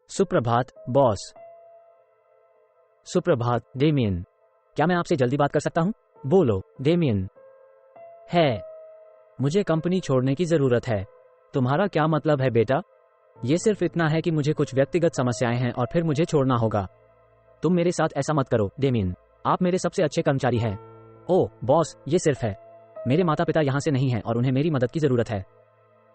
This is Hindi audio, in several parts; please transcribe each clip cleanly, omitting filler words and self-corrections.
सुप्रभात बॉस। सुप्रभात डेमियन। क्या मैं आपसे जल्दी बात कर सकता हूं? बोलो डेमियन। है, मुझे कंपनी छोड़ने की जरूरत है। तुम्हारा क्या मतलब है बेटा? ये सिर्फ इतना है कि मुझे कुछ व्यक्तिगत समस्याएं हैं और फिर मुझे छोड़ना होगा। तुम मेरे साथ ऐसा मत करो डेमियन, आप मेरे सबसे अच्छे कर्मचारी हैं। ओह बॉस, ये सिर्फ है, मेरे माता पिता यहाँ से नहीं हैं और उन्हें मेरी मदद की जरूरत है,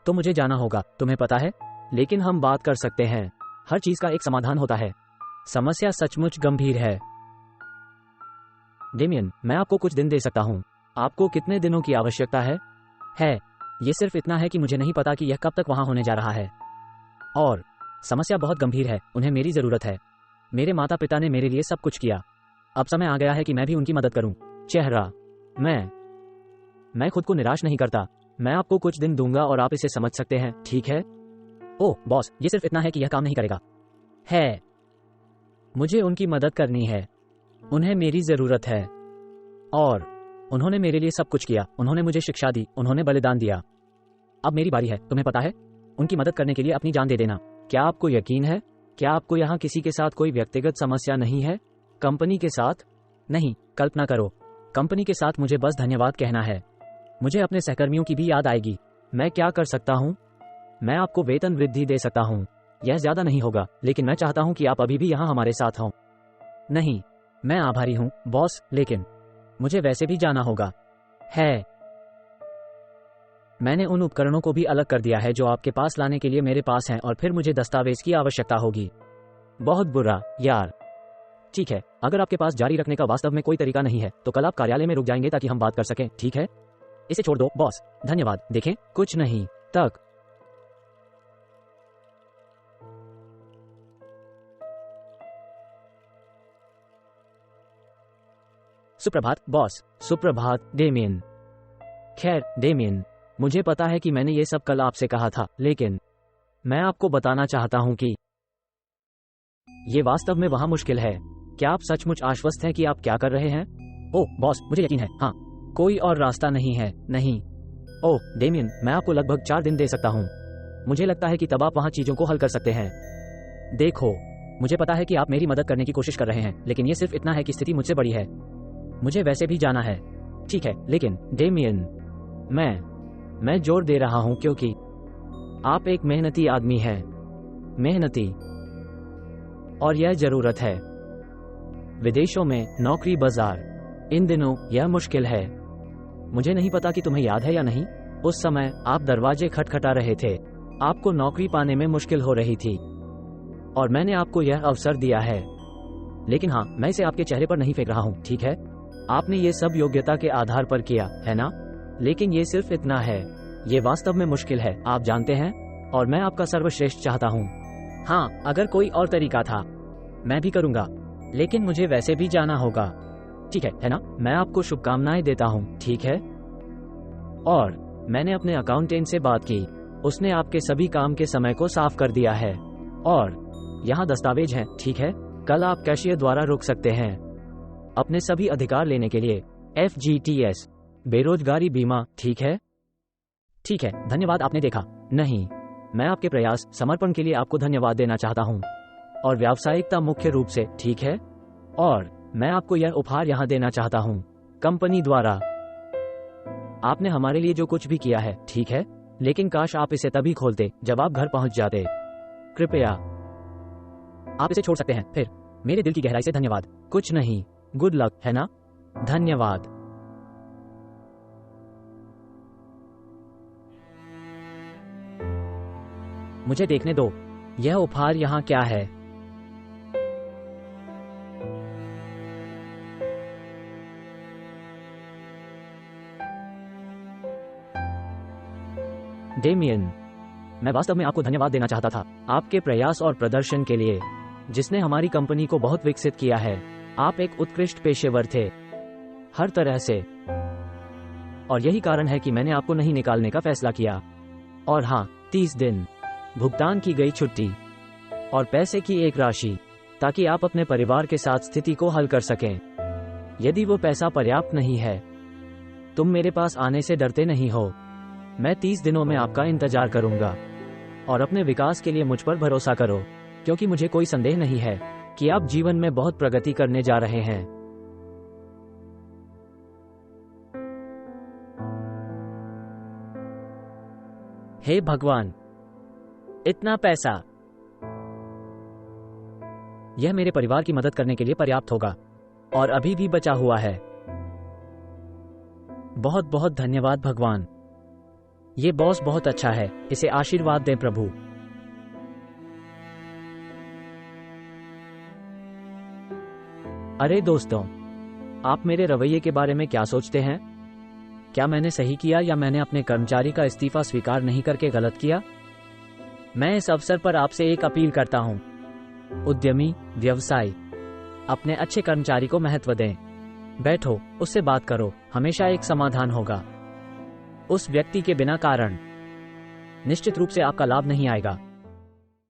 तो मुझे जाना होगा, तुम्हें पता है। लेकिन हम बात कर सकते हैं, हर चीज का एक समाधान होता है। समस्या सचमुच गंभीर है डेमियन, मैं आपको कुछ दिन दे सकता हूँ। आपको कितने दिनों की आवश्यकता है? ये सिर्फ इतना है कि मुझे नहीं पता कि यह कब तक वहां होने जा रहा है, और समस्या बहुत गंभीर है, उन्हें मेरी जरूरत है। मेरे माता पिता ने मेरे लिए सब कुछ किया, अब समय आ गया है कि मैं भी उनकी मदद करूं। चेहरा, मैं खुद को निराश नहीं करता। मैं आपको कुछ दिन दूंगा और आप इसे समझ सकते हैं, ठीक है? ओह बॉस, ये सिर्फ इतना है कि यह काम नहीं करेगा। मुझे उनकी मदद करनी है, उन्हें मेरी जरूरत है, और उन्होंने मेरे लिए सब कुछ किया। उन्होंने मुझे शिक्षा दी, उन्होंने बलिदान दिया। अब मेरी बारी है, तुम्हें पता है, उनकी मदद करने के लिए अपनी जान दे देना। क्या आपको यकीन है? क्या आपको यहाँ किसी के साथ कोई व्यक्तिगत समस्या नहीं है? कंपनी के साथ नहीं, कल्पना करो, कंपनी के साथ मुझे बस धन्यवाद कहना है। मुझे अपने सहकर्मियों की भी याद आएगी। मैं क्या कर सकता हूँ? मैं आपको वेतन वृद्धि दे सकता हूँ, यह ज्यादा नहीं होगा, लेकिन मैं चाहता हूँ कि आप अभी भी यहाँ हमारे साथ हों। नहीं, मैं आभारी हूँ बॉस, लेकिन मुझे वैसे भी जाना होगा। मैंने उन उपकरणों को भी अलग कर दिया है जो आपके पास लाने के लिए मेरे पास हैं, और फिर मुझे दस्तावेज की आवश्यकता होगी। बहुत बुरा यार। ठीक है, अगर आपके पास जारी रखने का वास्तव में कोई तरीका नहीं है तो कल आप कार्यालय में रुक जाएंगे ताकि हम बात कर सकें, ठीक है? इसे छोड़ दो बॉस, धन्यवाद। देखें, कुछ नहीं तक। सुप्रभात बॉस। सुप्रभात डेमियन। खैर डेमियन, मुझे पता है कि मैंने ये सब कल आपसे कहा था, लेकिन मैं आपको बताना चाहता हूं कि ये वास्तव में वहां मुश्किल है। क्या आप सचमुच आश्वस्त हैं कि आप क्या कर रहे हैं? ओह बॉस, मुझे यकीन है, हाँ, कोई और रास्ता नहीं है। नहीं। ओह डेमियन, मैं आपको लगभग 4 दिन दे सकता हूँ। मुझे लगता है कि तब आप वहां चीजों को हल कर सकते हैं। देखो, मुझे पता है कि आप मेरी मदद करने की कोशिश कर रहे हैं, लेकिन ये सिर्फ इतना है कि स्थिति मुझसे बड़ी है। मुझे वैसे भी जाना है, ठीक है, लेकिन डेमियन, मैं जोर दे रहा हूं क्योंकि आप एक मेहनती आदमी हैं, मेहनती, और यह जरूरत है। विदेशों में नौकरी बाजार इन दिनों यह मुश्किल है। मुझे नहीं पता कि तुम्हें याद है या नहीं, उस समय आप दरवाजे खटखटा रहे थे, आपको नौकरी पाने में मुश्किल हो रही थी, और मैंने आपको यह अवसर दिया है। लेकिन हाँ, मैं इसे आपके चेहरे पर नहीं फेंक रहा हूँ, ठीक है? आपने ये सब योग्यता के आधार पर किया है ना? लेकिन ये सिर्फ इतना है, ये वास्तव में मुश्किल है, आप जानते हैं, और मैं आपका सर्वश्रेष्ठ चाहता हूँ। हाँ, अगर कोई और तरीका था मैं भी करूंगा, लेकिन मुझे वैसे भी जाना होगा, ठीक है ना? मैं आपको शुभकामनाएं देता हूँ, ठीक है? और मैंने अपने अकाउंटेंट से बात की, उसने आपके सभी काम के समय को साफ कर दिया है, और यहाँ दस्तावेज हैं, ठीक है? कल आप कैशियर द्वारा रुक सकते हैं अपने सभी अधिकार लेने के लिए। FGTS, बेरोजगारी बीमा, ठीक है? ठीक है, धन्यवाद, आपने देखा। नहीं, मैं आपके प्रयास, समर्पण के लिए आपको धन्यवाद देना चाहता हूँ, और व्यावसायिकता मुख्य रूप से, ठीक है? और मैं आपको यह उपहार यहाँ देना चाहता हूँ, कंपनी द्वारा। आपने हमारे लिए जो कुछ भी किया है, ठीक है? लेकिन काश आप इसे तभी खोलते जब आप घर पहुंच जाते। कृपया आप इसे छोड़ सकते हैं। फिर मेरे दिल की गहराई से धन्यवाद। कुछ नहीं, गुड लक, है ना? धन्यवाद। मुझे देखने दो, यह उपहार यहाँ क्या है? डेमियन, मैं वास्तव में आपको धन्यवाद देना चाहता था, आपके प्रयास और प्रदर्शन के लिए, जिसने हमारी कंपनी को बहुत विकसित किया है। आप एक उत्कृष्ट पेशेवर थे, हर तरह से, और यही कारण है कि मैंने आपको नहीं निकालने का फैसला किया। और हाँ, 30 दिन, भुगतान की गई छुट्टी, और पैसे की एक राशि, ताकि आप अपने परिवार के साथ स्थिति को हल कर सकें। यदि वो पैसा पर्याप्त नहीं है, तुम मेरे पास आने से डरते नहीं हो। मैं 30 दिनों में आपका इंतजार करूंगा, और अपने विकास के लिए मुझ पर भरोसा करो। क्योंकि मुझे कोई संदेह नहीं है कि आप जीवन में बहुत प्रगति करने जा रहे हैं। हे भगवान, इतना पैसा, यह मेरे परिवार की मदद करने के लिए पर्याप्त होगा और अभी भी बचा हुआ है। बहुत बहुत धन्यवाद भगवान। ये बॉस बहुत अच्छा है, इसे आशीर्वाद दें प्रभु। अरे दोस्तों, आप मेरे रवैये के बारे में क्या सोचते हैं? क्या मैंने सही किया या मैंने अपने कर्मचारी का इस्तीफा स्वीकार नहीं करके गलत किया? मैं इस अवसर पर आपसे एक अपील करता हूं। उद्यमी, व्यवसायी, अपने अच्छे कर्मचारी को महत्व दें। बैठो, उससे बात करो, हमेशा एक समाधान होगा। उस व्यक्ति के बिना कारण निश्चित रूप से आपका लाभ नहीं आएगा।